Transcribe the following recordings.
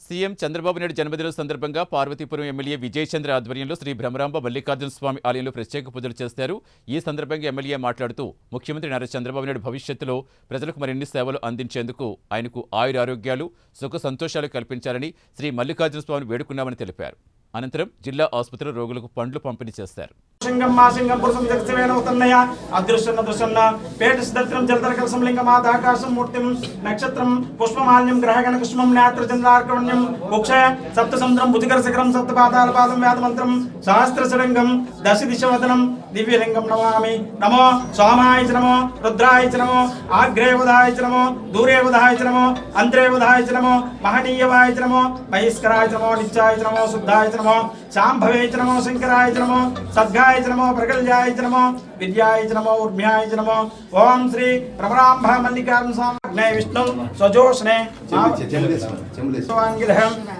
CM Chandrababu Naidu జన్మదినం సందర్భంగా Parvathipuram MLA Vijayachandra ఆధ్వర్యంలో శ్రీ భ్రమరాంబ మల్లికార్జున స్వామి ఆలయంలో ప్రత్యేక పూజలు చేస్తారు. ఈ సందర్భంగా ఎమ్మెల్యే మాట్లాడుతూ ముఖ్యమంత్రి నారా చంద్రబాబు నాయుడు భవిష్యత్తులో ప్రజలకు మరిన్ని సేవలు అందించేందుకు ఆయనకు ఆయురారోగ్యాలు, సుఖ సంతోషాలు కల్పించాలని శ్రీ మల్లికార్జున స్వామిని వేడుకున్నామని తెలిపారు. అనంతరం జిల్లా ఆసుపత్రిలో రోగులకు పండ్లు పంపిణీ చేస్తారు. నక్షత్రం పుష్పమాల్యం గ్రహగణ కుష్మం నేత్రచంద్రార్కవణ్యం ముక్షయ సప్తసముద్రం భుజగర శిఖరం సప్తపాదాల పాదం వేదమంత్రం సహస్రశరంగం దశ దిశవదనం దివ్యలింగం నమామి. నమో సోమాయ నమో రుద్రాయ నమో ఆగ్రేవదాయ నమో దూరేవదాయ నమో అంత్రేవదాయ నమో మహనీయవాయ నమో బహిష్కరాయ నమో నిత్యాయ నమో శుద్ధాయ నమో శాంభవే నమో శంకరాయ నమో సద్గాయ నమో ప్రగల్యాయ నమో విద్యాయ నమో ఊర్మ్యాయ నమో. ఓం శ్రీ భ్రమరాంబ మల్లికార్జున స్వామి విష్ణు స్వజోష్నే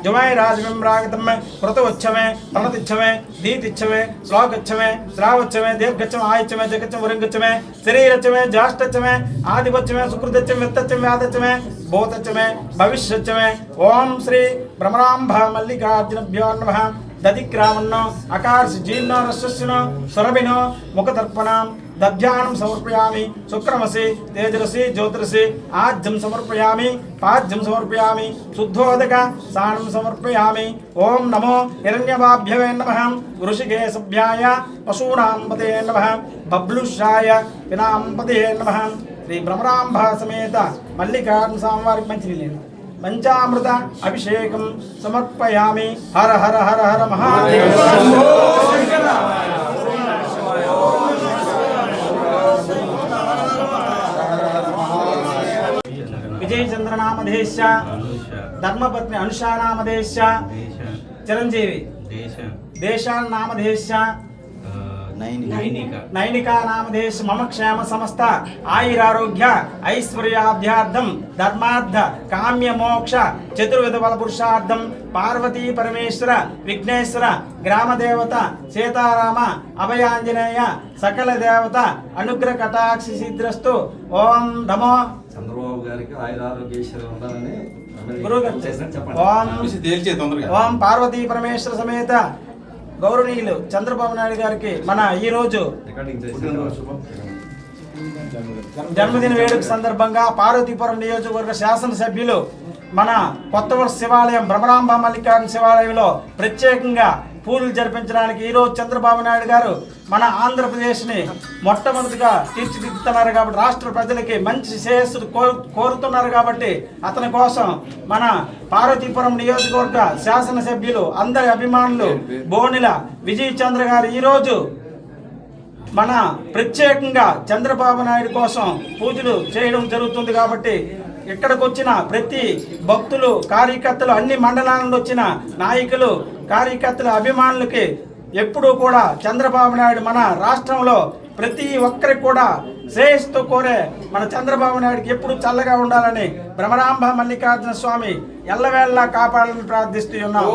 జుమై రాజవిమ్రాగతం వ్రతోచ్చమే ప్రణతిచ్చమే దీతిచ్చమే శ్లోకచ్చమే శ్రావచ్చమే దీర్ఘచ్చమే ఆయుచ్చమే జగచ్చమే వరంగచ్చమే శరీరచ్చమే జాష్టచ్చమే ఆదిపచ్చమే సుకృతచ్చమే విత్తచ్చమే వ్యాధచ్చమే భూతచ్చమే భవిష్యచ్చమే. ఓం శ్రీ భ్రమరాంబ మల్లికార్జునభ్యో నమః. దధిక్రామన్నో అకార్ష జీర్ణో రస్యస్సునో సురభినో ముఖతర్పణం దధ్యానం సమర్పయామి. శుక్రమసి తేజరసి జ్యోతిరసి ఆజ్యం సమర్పయామి. పాజ్యం సమర్పయామి. శుద్ధోదక సానం సమర్పయామి. ఓం నమో హిరణ్యవాభ్యవే నమః. వృషికేశభ్యాయ పశూనాం పతే నమః. బబ్లుషాయ పినాంపతే నమః. శ్రీ భ్రమరాంబ సమేత మల్లికార్జున స్వామి వారికి మంచినీళ్ళు పంచామృత అభిషేకం సమర్పయామి. హర హర హర హర మహాదేవ. విజయచంద్రనామధేశ ధర్మపత్ని అనుషానామధేశ చిరంజీవి దేశానామధేశ నైనికా నామధేశ మమ క్షేమ సమస్త ఆయురారోగ్య ఐశ్వర్యాభ్యార్థం ధర్మార్థ కామ్య మోక్ష చతుర్విధ బల పురుషార్థం పార్వతీ పరమేశ్వర విఘ్నేశ్వర గ్రామదేవత సీతారామ అభయాంజనేయ సకల దేవత అనుగ్రహ కటాక్షి సిద్ధిరస్తు. ఓం నమో చంద్రబాబు గారికి ఆయురారోగ్యేశ్వరం ఉండాలని ఓం పార్వతీ పరమేశ్వర సమేత గౌరవనీయులు చంద్రబాబు నాయుడు గారికి మన ఈ రోజు జన్మదిన వేడుక సందర్భంగా పార్వతీపురం నియోజకవర్గ శాసనసభ్యులు మన కొత్త వర్ష శివాలయం భ్రమరాంబ మల్లికార్జున శివాలయంలో ప్రత్యేకంగా పూజలు జరిపించడానికి ఈరోజు చంద్రబాబు నాయుడు గారు మన ఆంధ్రప్రదేశ్ని మొట్టమొదటిగా తీర్చిదిద్దుతున్నారు కాబట్టి, రాష్ట్ర ప్రజలకి మంచి శ్రేయస్సు కోరుతున్నారు కాబట్టి అతని కోసం మన పార్వతీపురం నియోజకవర్గ శాసనసభ్యులు అందరి అభిమానులు బోనిల విజయచంద్ర గారు ఈరోజు మన ప్రత్యేకంగా చంద్రబాబు నాయుడు కోసం పూజలు చేయడం జరుగుతుంది. కాబట్టి ఇక్కడికి వచ్చిన ప్రతి భక్తులు, కార్యకర్తలు, అన్ని మండలాల నుండి వచ్చిన నాయకులు, కార్యకర్తల అభిమానులకి ఎప్పుడూ కూడా చంద్రబాబు నాయుడు మన రాష్ట్రంలో ప్రతి ఒక్కరికి కూడా శ్రేయస్సుతో కోరే మన చంద్రబాబు నాయుడుకి ఎప్పుడు చల్లగా ఉండాలని భ్రమరాంబ మల్లికార్జున స్వామి ఎల్లవేళలా కాపాడాలని ప్రార్థిస్తూ ఉన్నాం.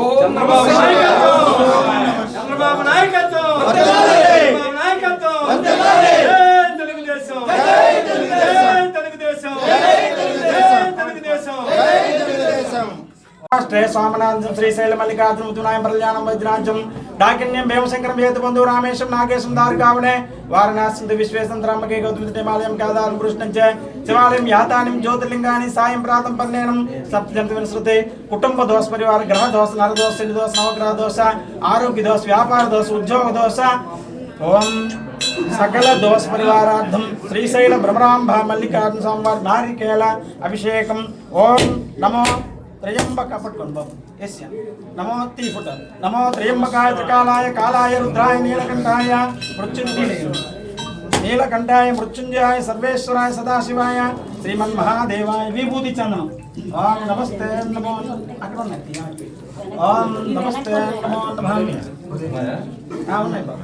సోమనాథం శ్రీశైల మల్లికార్జున ముద్దునాయం ప్రజానం వైద్యరాజ్యం డాకిన్యం భీమశంకరం వేదబంధు రామేశం నాగేశం దారుకావనే వారణాసి విశ్వేశంతరామకే గౌతమిమాలయం కాదారం కృష్ణంచే శివాలయం యాతానిం జ్యోతిర్లింగాని సాయం ప్రాతం పన్నేనం సప్తజంత వినశ్రుతే కుటుంబ దోష పరివార గ్రహ దోష నరదోష శని దోష నవగ్రహ దోష ఆరోగ్య దోష వ్యాపార దోష ఉద్యోగ దోష. ఓం సకల దోష పరివారార్థం శ్రీశైల భ్రమరాంబ మల్లికార్జున స్వామివారి నారికేళ అభిషేకం. ఓం నమో త్రయంబక పట్టుకోండి బాబు. ఎస్ నమో తీపుట నమో త్రయంబకాయ త్రికాలాయ కాలాయ రుద్రాయ నీలకంఠాయ నీలకంఠాయ మృత్యుంజయాయ సర్వేశ్వరాయ సదాశివాయ శ్రీమన్మహాదేవాయ విభూతి చందనం. ఓం నమస్తే నమో అక్కడ ఉన్నాయి. ఓం నమస్తే నమో ఉన్నాయి బాబు.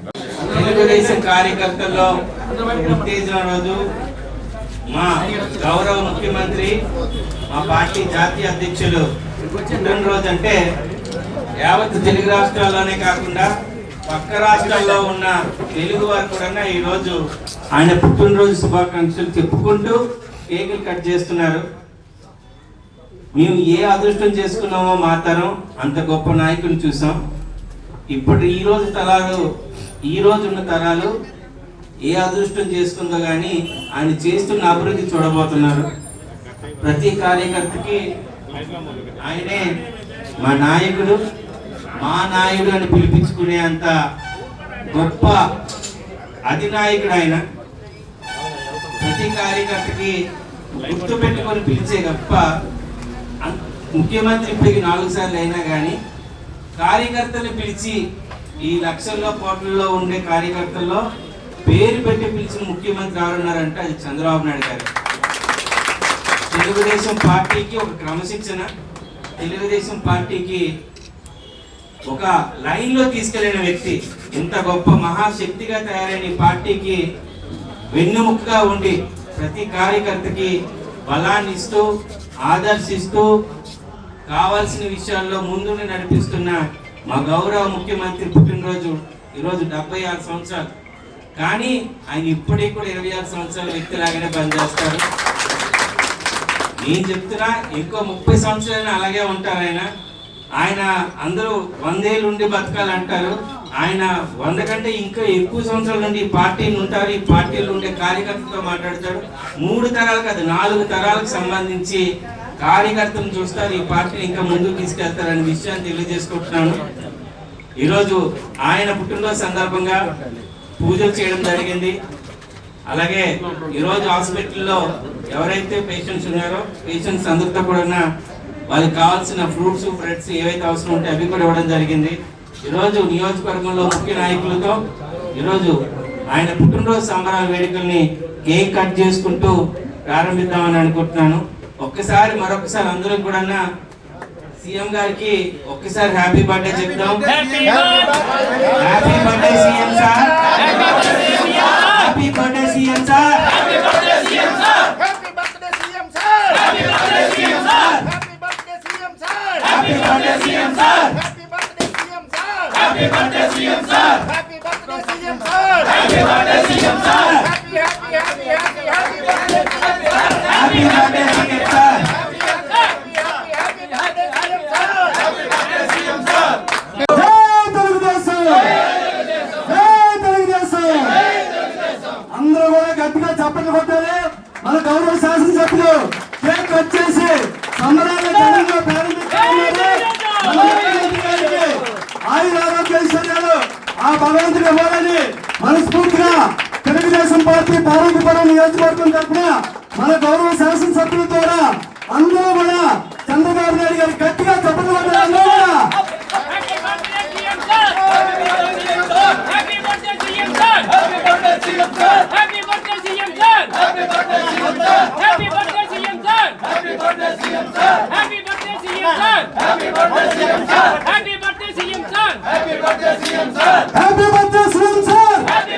తెలుగుదేశం కార్యకర్తల్లో ఉత్తేజన రోజు మా గౌరవ ముఖ్యమంత్రి, మా పార్టీ జాతీయ అధ్యక్షులు పుట్టినరోజు అంటే యావత్ తెలుగు రాష్ట్రాల్లోనే కాకుండా పక్క రాష్ట్రాల్లో ఉన్న తెలుగు వారు కూడా ఈరోజు ఆయన పుట్టినరోజు శుభాకాంక్షలు చెప్పుకుంటూ కేకులు కట్ చేస్తున్నారు. మేము ఏ అదృష్టం చేసుకున్నామో మా తరం అంత గొప్ప నాయకుని చూసాం. ఇప్పుడు ఈ రోజు ఉన్న తరాలు ఏ అదృష్టం చేసుకుందో కానీ ఆయన చేస్తున్న అభివృద్ధి చూడబోతున్నారు. ప్రతి కార్యకర్తకి ఆయనే మా నాయకుడు, మా నాయుడు అని పిలిపించుకునే అంత గొప్ప అధినాయకుడు ఆయన. ప్రతి కార్యకర్తకి గుర్తు పెట్టుకొని పిలిచే గొప్ప ముఖ్యమంత్రి ఇప్పటికి 4 సార్లు అయినా కానీ కార్యకర్తలు పిలిచి ఈ లక్షల్లో కోట్లలో ఉండే కార్యకర్తల్లో పేరు పెట్టి పిలిచిన ముఖ్యమంత్రి ఎవరున్నారంటే అది చంద్రబాబు నాయుడు గారు. తెలుగుదేశం పార్టీకి ఒక క్రమశిక్షణ, తెలుగుదేశం పార్టీకి ఒక లైన్లో తీసుకెళ్లిన వ్యక్తి, ఇంత గొప్ప మహాశక్తిగా తయారైన ఈ పార్టీకి వెన్నుముక్కగా ఉండి ప్రతి కార్యకర్తకి బలాన్ని ఇస్తూ ఆదర్శిస్తూ కావాల్సిన విషయాల్లో ముందుని నడిపిస్తున్న మా గౌరవ ముఖ్యమంత్రి పుట్టినరోజు ఈరోజు 76 సంవత్సరాలు. కానీ ఆయన ఇప్పటికి కూడా 26 సంవత్సరాల వ్యక్తిలాగానే పనిచేస్తారు. నేను చెప్తున్నా ఇంకో 30 సంవత్సరాలు అలాగే ఉంటారు ఆయన. అందరూ 100 ఏళ్ళు ఉండి బతకాలంటారు. ఆయన 100 కంటే ఇంకా ఎక్కువ సంవత్సరాల నుండి ఈ పార్టీలు ఉంటారు. ఈ పార్టీలు ఉండే కార్యకర్తలతో మాట్లాడతారు. 3 తరాలు కాదు 4 తరాలకు సంబంధించి కార్యకర్తలను చూస్తారు. ఈ పార్టీని ఇంకా ముందుకు తీసుకెళ్తారనే విషయాన్ని తెలియజేసుకుంటున్నాను. ఈరోజు ఆయన పుట్టినరోజు సందర్భంగా పూజలు చేయడం జరిగింది. అలాగే ఈరోజు హాస్పిటల్లో ఎవరైతే పేషెంట్స్ ఉన్నారో పేషెంట్స్ అందరితో కూడా వాళ్ళకి కావాల్సిన ఫ్రూట్స్ బ్రెడ్స్ ఏవైతే అవసరం ఉంటే అవి కూడా ఇవ్వడం జరిగింది. ఈరోజు నియోజకవర్గంలో ముఖ్య నాయకులతో ఈరోజు ఆయన పుట్టినరోజు సంబరాల వేడుకల్ని కేక్ కట్ చేసుకుంటూ ప్రారంభిద్దామని అనుకుంటున్నాను. మరొకసారి అందరూ కూడా సీఎం గారికి ఒక్కసారి హ్యాపీ బర్త్డే చెప్దాం. Happy birthday CM sir, happy birthday CM sir, happy birthday CM sir, happy birthday CM sir, happy birthday CM sir, happy birthday CM sir, happy birthday CM sir, happy birthday CM sir, happy birthday CM sir, happy birthday CM sir, happy birthday CM sir, happy birthday CM sir. అందరూ కూడా గట్టిగా చప్పట్లు కొట్టాలి. మన గౌరవ శాసనసభ్యులు cake వచ్చేసి సంబరాల ఘనంగా ప్రారంభించుకున్నారు. ఆయురారోగ్యాలు ఆ భగవంతుడు ఇవ్వాలని మనస్ఫూర్తిగా తెలుగుదేశం పార్టీ పార్వతీపురం నియోజకవర్గం తరఫున మన గౌరవ శాసనసభ్యులు ద్వారా అందరూ కూడా చంద్రబాబు నాయుడు గారు గట్టిగా చప్పట్లు కొట్టాలి. అందరూ కూడా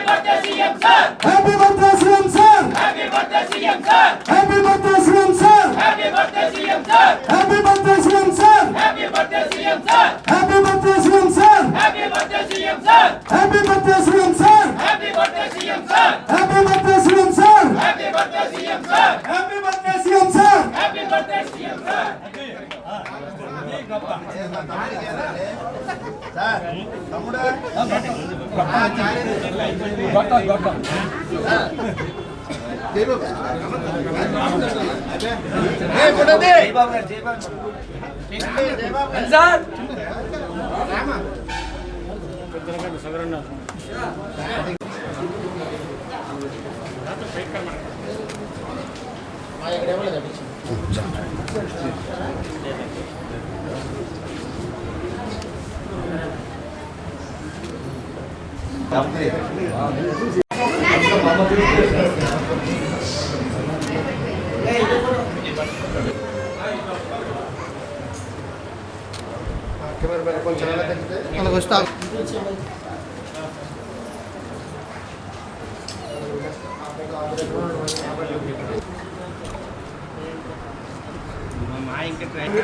మా ఇంకా ట్రైన్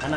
అన్న